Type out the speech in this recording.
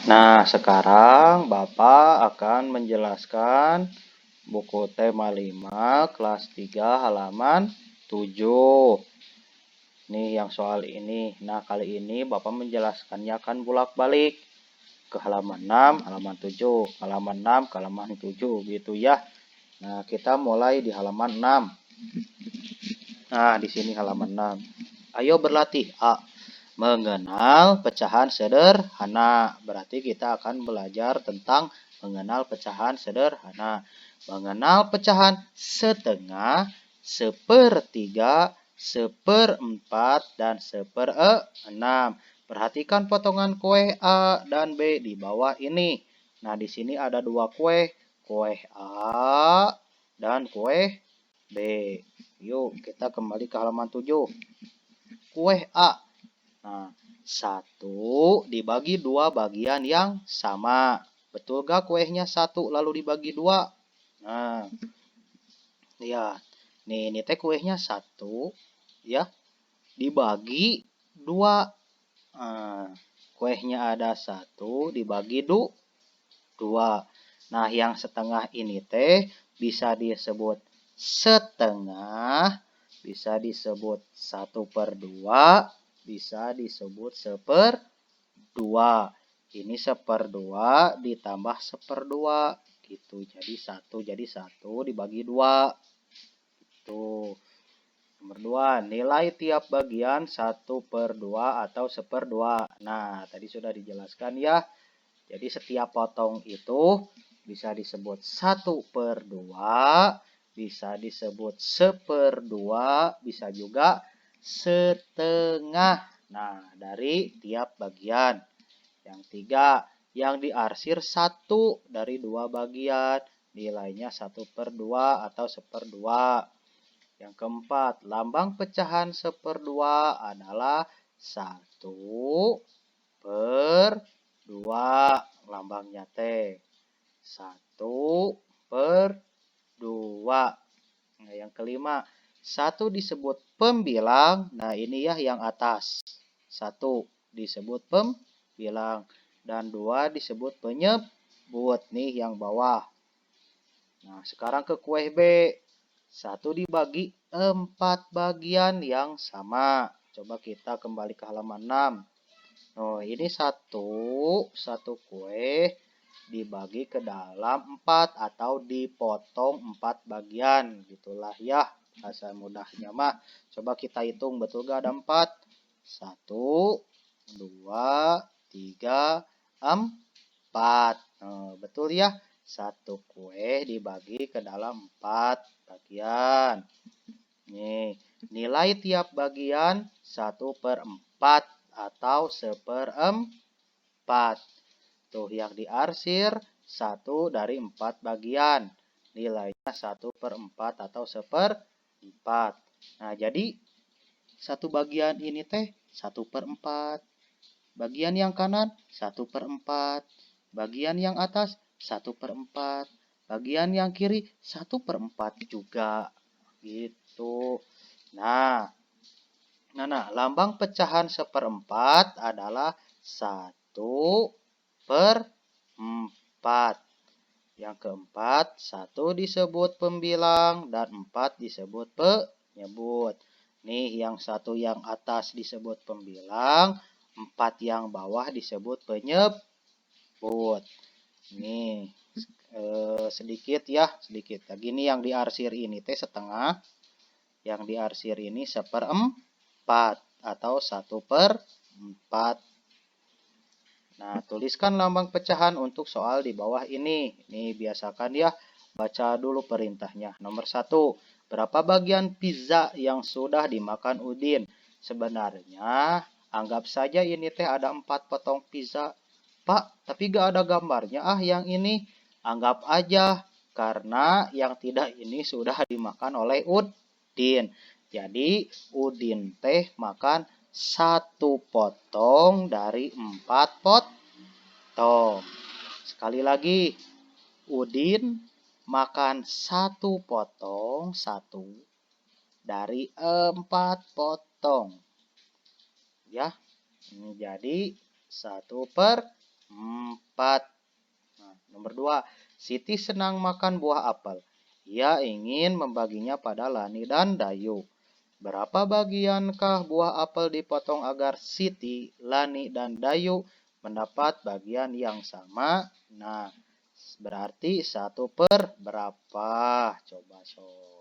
Nah, sekarang Bapak akan menjelaskan buku tema 5 kelas 3 halaman 7. Nih yang soal ini. Nah, kali ini Bapak menjelaskannya akan bolak-balik ke halaman 6, halaman 7, halaman 6, ke halaman 7 gitu ya. Nah, kita mulai di halaman 6. Nah, di sini halaman 6. Ayo berlatih. A. Mengenal pecahan sederhana. Berarti kita akan belajar tentang mengenal pecahan sederhana. Mengenal pecahan setengah, sepertiga, seperempat, dan seperenam. Perhatikan potongan kue A dan B di bawah ini. Nah, di sini ada dua kue. Kue A dan kue B. Yuk, kita kembali ke halaman 7. Kue A. Nah, 1 dibagi 2 bagian yang sama. Betul gak kuenya 1 lalu dibagi 2? Nah, lihat. Nih, ini teh kuenya 1 ya, dibagi 2. Nah, kuenya ada 1 dibagi 2. Nah, yang setengah ini teh bisa disebut setengah, bisa disebut 1/2, bisa disebut 1/2. Ini 1/2 ditambah 1/2 gitu. Jadi 1 dibagi 2. Itu. Nomor 2, nilai tiap bagian 1/2 atau 1/2. Nah, tadi sudah dijelaskan ya. Jadi setiap potong itu bisa disebut 1/2, bisa disebut 1/2, bisa juga setengah. Nah, dari tiap bagian. Yang 3, yang diarsir 1 dari 2 bagian, nilainya 1/2 atau 1/2. Yang keempat, lambang pecahan 1/2 adalah 1/2. Lambangnya teh 1/2. Nah, yang kelima, 1 disebut pembilang. Nah, ini ya yang atas. 1 disebut pembilang. Dan 2 disebut penyebut. Nih yang bawah. Nah, sekarang ke kue B. 1 dibagi 4 bagian yang sama. Coba kita kembali ke halaman 6. Oh, ini satu kue dibagi ke dalam 4 atau dipotong 4 bagian. Gitulah ya, bahasa mudahnya mah. Coba kita hitung, betul gak ada 4? 1, 2, 3, 4. Nah, betul ya, satu kue dibagi ke dalam 4 bagian. Nih, nilai tiap bagian 1/4 atau 1/4. Tuh yang diarsir 1 dari 4 bagian. Nilainya 1/4 atau 1/4. Nah, jadi satu bagian ini teh 1/4. Bagian yang kanan 1/4. Bagian yang atas 1/4. Bagian yang kiri 1/4 juga. Gitu. Nah, lambang pecahan 1/4 adalah 1/4. Yang keempat, 1 disebut pembilang dan 4 disebut penyebut. Nih, yang 1 yang atas disebut pembilang, 4 yang bawah disebut penyebut. Nih, sedikit ya, sedikit. Gini yang diarsir ini teh setengah, yang diarsir ini 1/4 atau 1/4. Nah, tuliskan lambang pecahan untuk soal di bawah ini. Nih, biasakan ya, baca dulu perintahnya. Nomor 1, berapa bagian pizza yang sudah dimakan Udin? Sebenarnya, anggap saja ini teh ada 4 potong pizza. Pak, tapi gak ada gambarnya yang ini. Anggap aja, karena yang tidak ini sudah dimakan oleh Udin. Jadi, Udin teh makan 1 potong dari 4 potong. Sekali lagi, Udin makan 1 potong, 1 dari 4 potong. Ya, ini jadi 1/4. 4. Nah, nomor 2. Siti senang makan buah apel. Ia ingin membaginya pada Lani dan Dayu. Berapa bagiankah buah apel dipotong agar Siti, Lani, dan Dayu mendapat bagian yang sama? Nah, berarti 1/berapa? Coba sob.